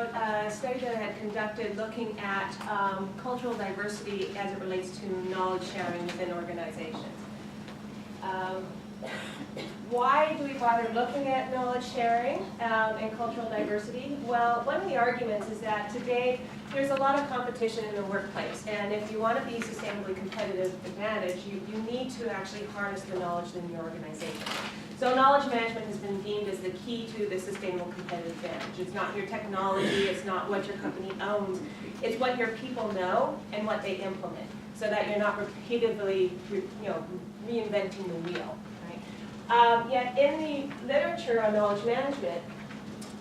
about a study that I had conducted looking at cultural diversity as it relates to knowledge sharing within organizations. Why do we bother looking at knowledge sharing and cultural diversity? Well, one of the arguments is that today there's a lot of competition in the workplace, and if you want to be sustainably competitive advantage, you need to actually harness the knowledge in your organization. So knowledge management has been deemed as the key to the sustainable competitive advantage. It's not your technology, it's not what your company owns, it's what your people know and what they implement, so that you're not repeatedly reinventing the wheel. Yet in the literature on knowledge management,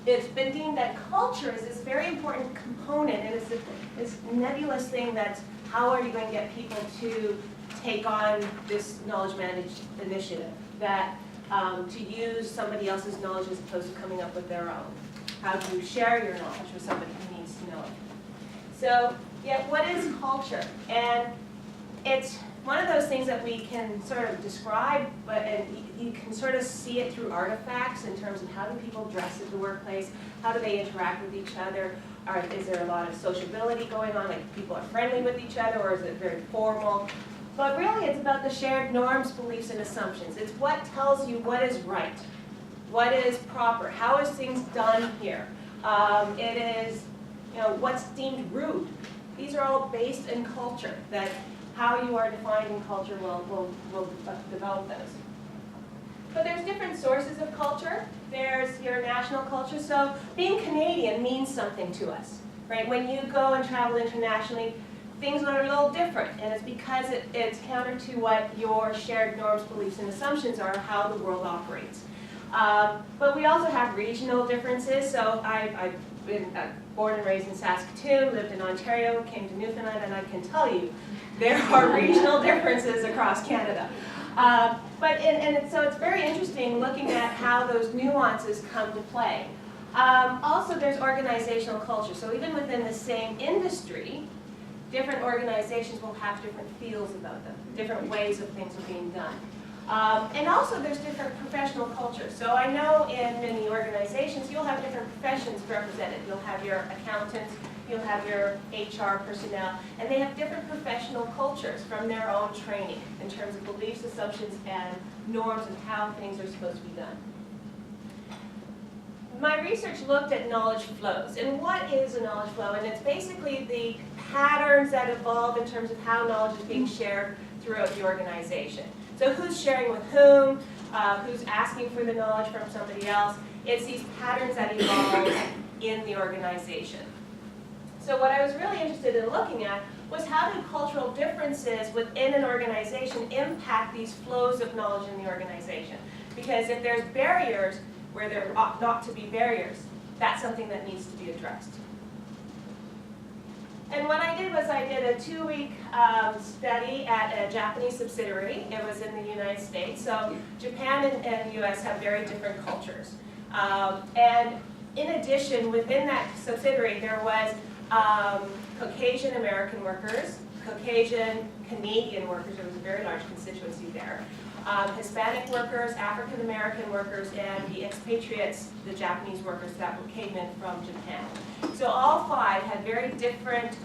it's been deemed that culture is this very important component, and it's this nebulous thing that's how are you going to get people to take on this knowledge managed initiative, that to use somebody else's knowledge as opposed to coming up with their own. How do you share your knowledge with somebody who needs to know it? So, what is culture? And it's one of those things that we can sort of describe, and you can sort of see it through artifacts in terms of how do people dress at the workplace, how do they interact with each other, is there a lot of sociability going on, like people are friendly with each other, or is it very formal? But really it's about the shared norms, beliefs, and assumptions. It's what tells you what is right, what is proper, how is things done here. It is, what's deemed rude. These are all based in culture, that how you are defining culture will develop those. But there's different sources of culture. There's your national culture. So being Canadian means something to us, right? When you go and travel internationally, things are a little different, and it's because it's counter to what your shared norms, beliefs, and assumptions are, how the world operates. But we also have regional differences. So I've been born and raised in Saskatoon, lived in Ontario, came to Newfoundland, and I can tell you there are regional differences across Canada. So it's very interesting looking at how those nuances come to play. Also, there's organizational culture. So even within the same industry, different organizations will have different feels about them, different ways of things are being done. And also there's different professional cultures. So I know in many organizations you'll have different professions represented. You'll have your accountants, you'll have your HR personnel, and they have different professional cultures from their own training in terms of beliefs, assumptions, and norms of how things are supposed to be done. My research looked at knowledge flows. And what is a knowledge flow? And it's basically the patterns that evolve in terms of how knowledge is being shared throughout the organization. So who's sharing with whom, who's asking for the knowledge from somebody else. It's these patterns that evolve in the organization. So what I was really interested in looking at was how do cultural differences within an organization impact these flows of knowledge in the organization? Because if there's barriers where there ought not to be barriers, that's something that needs to be addressed. And what I did was I did a 2-week study at a Japanese subsidiary. It was in the United States. So Japan and the US have very different cultures. And in addition, within that subsidiary, there was Caucasian American workers, Caucasian Canadian workers, there was a very large constituency there, Hispanic workers, African American workers, and the expatriates, the Japanese workers that came in from Japan. So all 5 had very different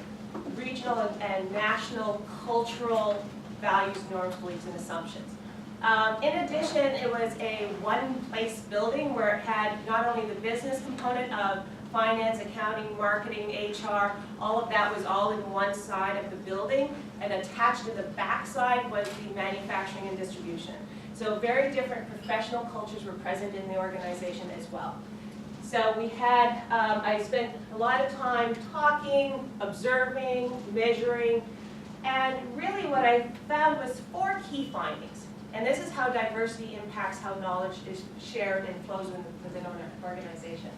regional and national cultural values, norms, beliefs, and assumptions. In addition, it was a one-place building where it had not only the business component of finance, accounting, marketing, HR, all of that was all in one side of the building, and attached to the back side was the manufacturing and distribution. So very different professional cultures were present in the organization as well. So we had, I spent a lot of time talking, observing, measuring, and really what I found was 4 key findings. And this is how diversity impacts how knowledge is shared and flows within an organization.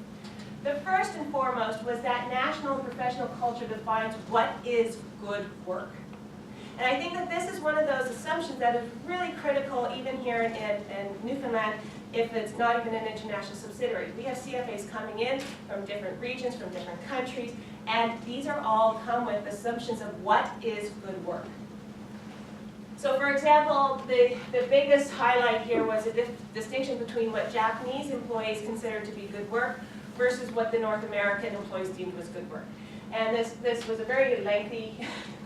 The first and foremost was that national and professional culture defines what is good work. And I think that this is one of those assumptions that is really critical even here in Newfoundland, if it's not even an international subsidiary. We have CFAs coming in from different regions, from different countries, and these are all come with assumptions of what is good work. So for example, the biggest highlight here was a distinction between what Japanese employees consider to be good work versus what the North American employees deemed was good work. And this was a very lengthy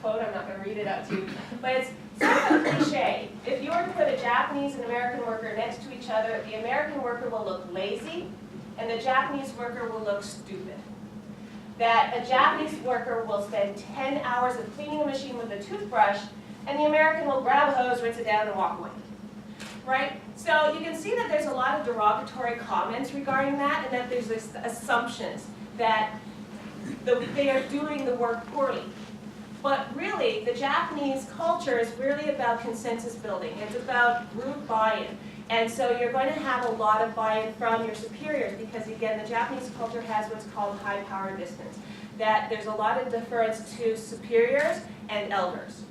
quote. I'm not going to read it out to you, but it's sort of a cliche. If you were to put a Japanese and American worker next to each other, the American worker will look lazy, and the Japanese worker will look stupid. That a Japanese worker will spend 10 hours of cleaning a machine with a toothbrush, and the American will grab a hose, rinse it down, and walk away. Right? So you can see that there's a lot of derogatory comments regarding that, and that there's this assumptions that they are doing the work poorly. But really, the Japanese culture is really about consensus building. It's about group buy-in. And so you're going to have a lot of buy-in from your superiors because, again, the Japanese culture has what's called high power distance. That there's a lot of deference to superiors and elders.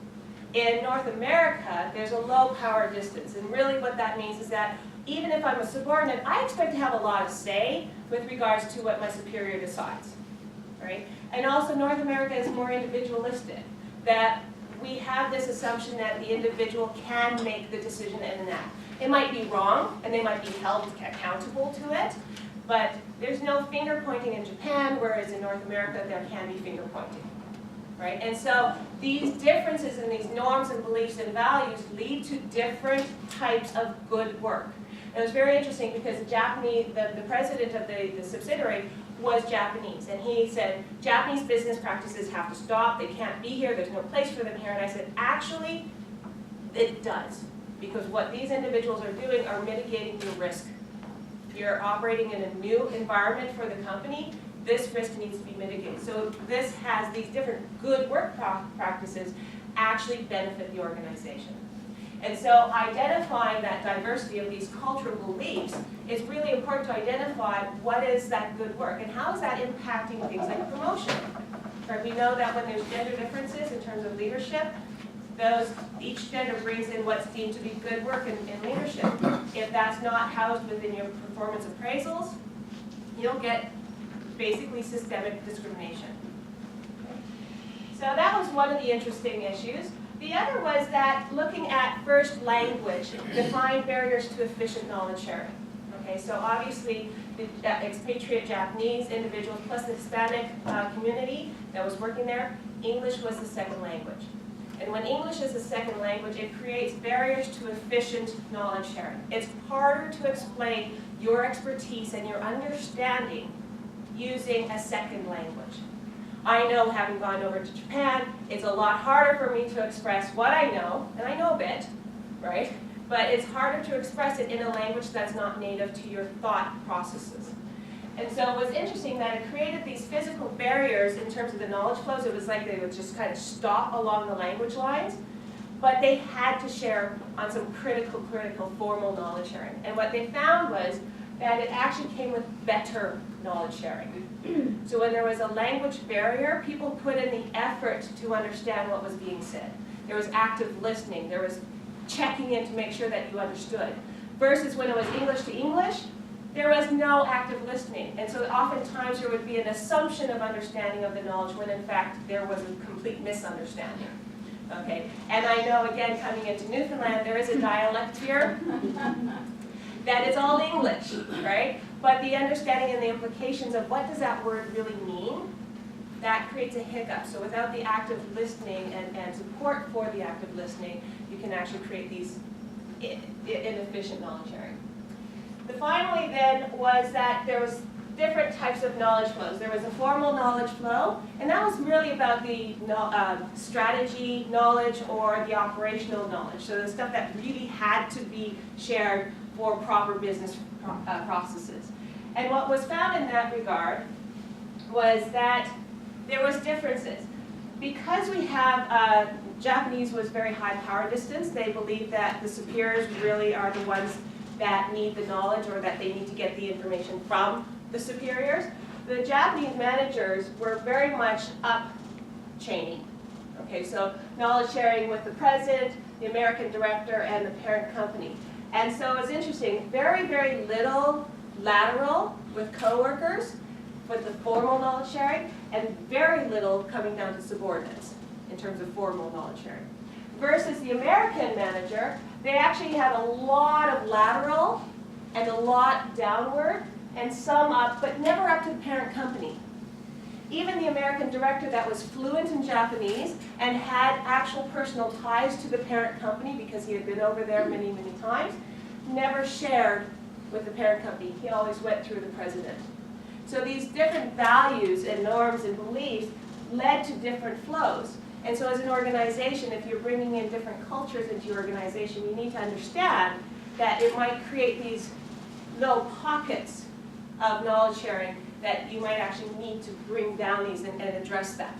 In North America, there's a low power distance. And really what that means is that even if I'm a subordinate, I expect to have a lot of say with regards to what my superior decides. Right? And also North America is more individualistic, that we have this assumption that the individual can make the decision in and out. It might be wrong, and they might be held accountable to it, but there's no finger pointing in Japan, whereas in North America there can be finger pointing. Right? And so these differences in these norms and beliefs and values lead to different types of good work. And it was very interesting because the president of the subsidiary was Japanese, and he said, Japanese business practices have to stop, they can't be here, there's no place for them here. And I said, actually, it does, because what these individuals are doing are mitigating your risk. You're operating in a new environment for the company, this risk needs to be mitigated. So this has these different good work practices actually benefit the organization. And so identifying that diversity of these cultural beliefs is really important to identify what is that good work and how is that impacting things like promotion. Right? We know that when there's gender differences in terms of leadership, each gender brings in what's deemed to be good work in leadership. If that's not housed within your performance appraisals, you'll get basically systemic discrimination. Okay. So that was one of the interesting issues. The other was that looking at first language defined barriers to efficient knowledge sharing. Okay, so obviously the expatriate Japanese individuals plus the Hispanic community that was working there, English was the second language. And when English is the second language, it creates barriers to efficient knowledge sharing. It's harder to explain your expertise and your understanding using a second language. I know, having gone over to Japan, it's a lot harder for me to express what I know, and I know a bit, right? But it's harder to express it in a language that's not native to your thought processes. And so it was interesting that it created these physical barriers in terms of the knowledge flows. It was like they would just kind of stop along the language lines, but they had to share on some critical formal knowledge sharing. And what they found was that it actually came with better knowledge sharing. So when there was a language barrier, people put in the effort to understand what was being said. There was active listening. There was checking in to make sure that you understood. Versus when it was English to English, there was no active listening. And so oftentimes there would be an assumption of understanding of the knowledge when in fact there was a complete misunderstanding. Okay, and I know again coming into Newfoundland there is a dialect here that is all English, right? But the understanding and the implications of what does that word really mean, that creates a hiccup. So without the active listening and support for the active listening, you can actually create these inefficient knowledge sharing. The finally then was that there was different types of knowledge flows. There was a formal knowledge flow, and that was really about the strategy knowledge or the operational knowledge. So the stuff that really had to be shared for proper business processes. And what was found in that regard was that there was differences. Because we have, Japanese was very high power distance, they believe that the superiors really are the ones that need the knowledge or that they need to get the information from the superiors. The Japanese managers were very much up-chaining. Okay, so knowledge sharing with the president, the American director, and the parent company. And so it's interesting, very little lateral with coworkers with the formal knowledge sharing, and very little coming down to subordinates in terms of formal knowledge sharing. Versus the American manager, they actually had a lot of lateral and a lot downward and some up, but never up to the parent company. Even the American director that was fluent in Japanese and had actual personal ties to the parent company because he had been over there many, many times, never shared with the parent company. He always went through the president. So these different values and norms and beliefs led to different flows. And so as an organization, if you're bringing in different cultures into your organization, you need to understand that it might create these little pockets of knowledge sharing that you might actually need to bring down these and address that.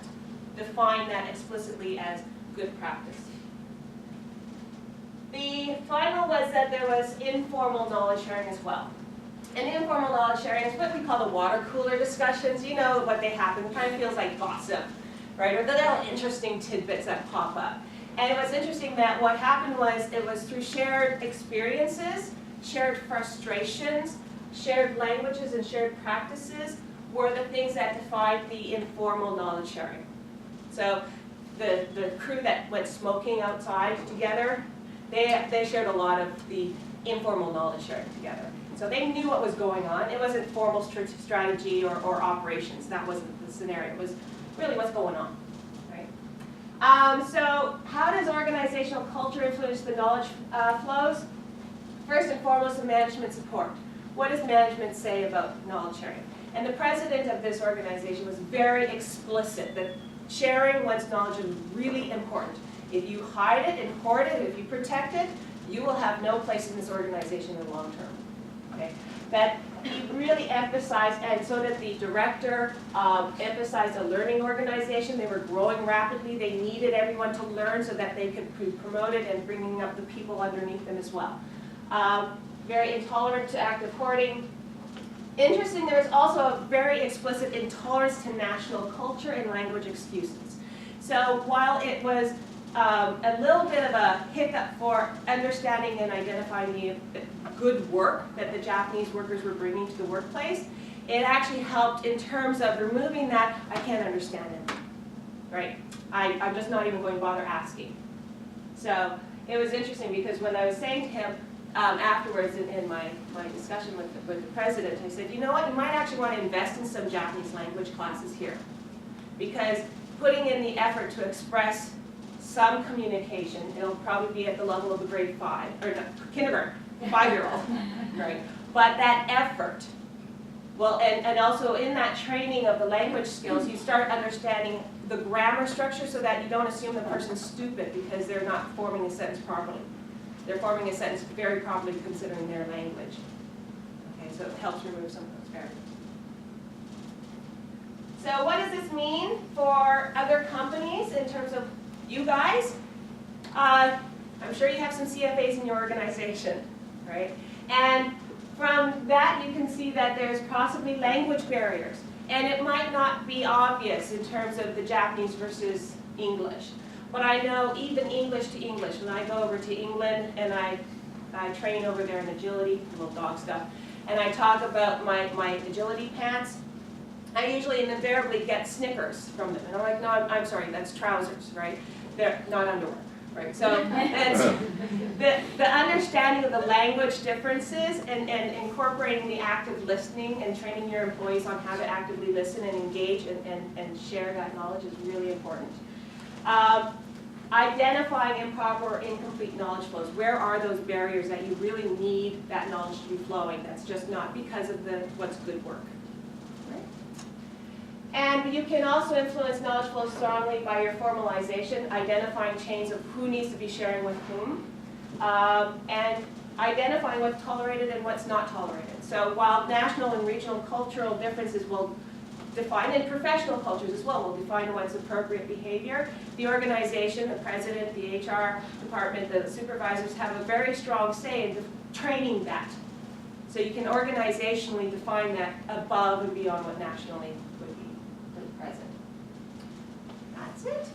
Define that explicitly as good practice. The final was that there was informal knowledge sharing as well. And informal knowledge sharing is what we call the water cooler discussions. You know what they happen. It kind of feels like gossip, right? Or the little interesting tidbits that pop up. And it was interesting that what happened was it was through shared experiences, shared frustrations, shared languages, and shared practices were the things that defined the informal knowledge sharing. So the crew that went smoking outside together, they shared a lot of the informal knowledge sharing together. So they knew what was going on. It wasn't formal strategy or operations. That wasn't the scenario. It was really what's going on, right? So how does organizational culture influence the knowledge flows? First and foremost, the management support. What does management say about knowledge sharing? And the president of this organization was very explicit that sharing one's knowledge is really important. If you hide it and hoard it, if you protect it, you will have no place in this organization in the long term. Okay? That he really emphasized, and so did the director, emphasized a learning organization. They were growing rapidly. They needed everyone to learn so that they could be promoted and bringing up the people underneath them as well. Very intolerant to active hoarding. Interesting, there was also a very explicit intolerance to national culture and language excuses. So while it was a little bit of a hiccup for understanding and identifying the good work that the Japanese workers were bringing to the workplace, it actually helped in terms of removing that, I can't understand it, right? I'm just not even going to bother asking. So it was interesting because when I was saying to him, afterwards in my discussion with the president, I said, you know what, you might actually want to invest in some Japanese language classes here. Because putting in the effort to express some communication, it'll probably be at the level of a grade 5, or no, kindergarten, 5-year-old, right? But that effort, well, and also in that training of the language skills, you start understanding the grammar structure so that you don't assume the person's stupid because they're not forming a sentence properly. They're forming a sentence very properly considering their language. Okay, so it helps remove some of those barriers. So what does this mean for other companies in terms of you guys? I'm sure you have some CFAs in your organization, right? And from that you can see that there's possibly language barriers. And it might not be obvious in terms of the Japanese versus English. But I know even English to English, when I go over to England and I train over there in agility, little dog stuff, and I talk about my agility pants, I usually and invariably get snickers from them. And I'm like, no, I'm sorry, that's trousers, right? They're not underwear, right? So it's the understanding of the language differences and incorporating the active listening and training your employees on how to actively listen and engage and share that knowledge is really important. Identifying improper or incomplete knowledge flows. Where are those barriers that you really need that knowledge to be flowing? That's just not because of what's good work. Right? And you can also influence knowledge flow strongly by your formalization, identifying chains of who needs to be sharing with whom, and identifying what's tolerated and what's not tolerated. So while national and regional cultural differences will define, and professional cultures as well, will define what's appropriate behavior, the organization, the president, the HR department, the supervisors have a very strong say in training that. So you can organizationally define that above and beyond what nationally would be present. That's it.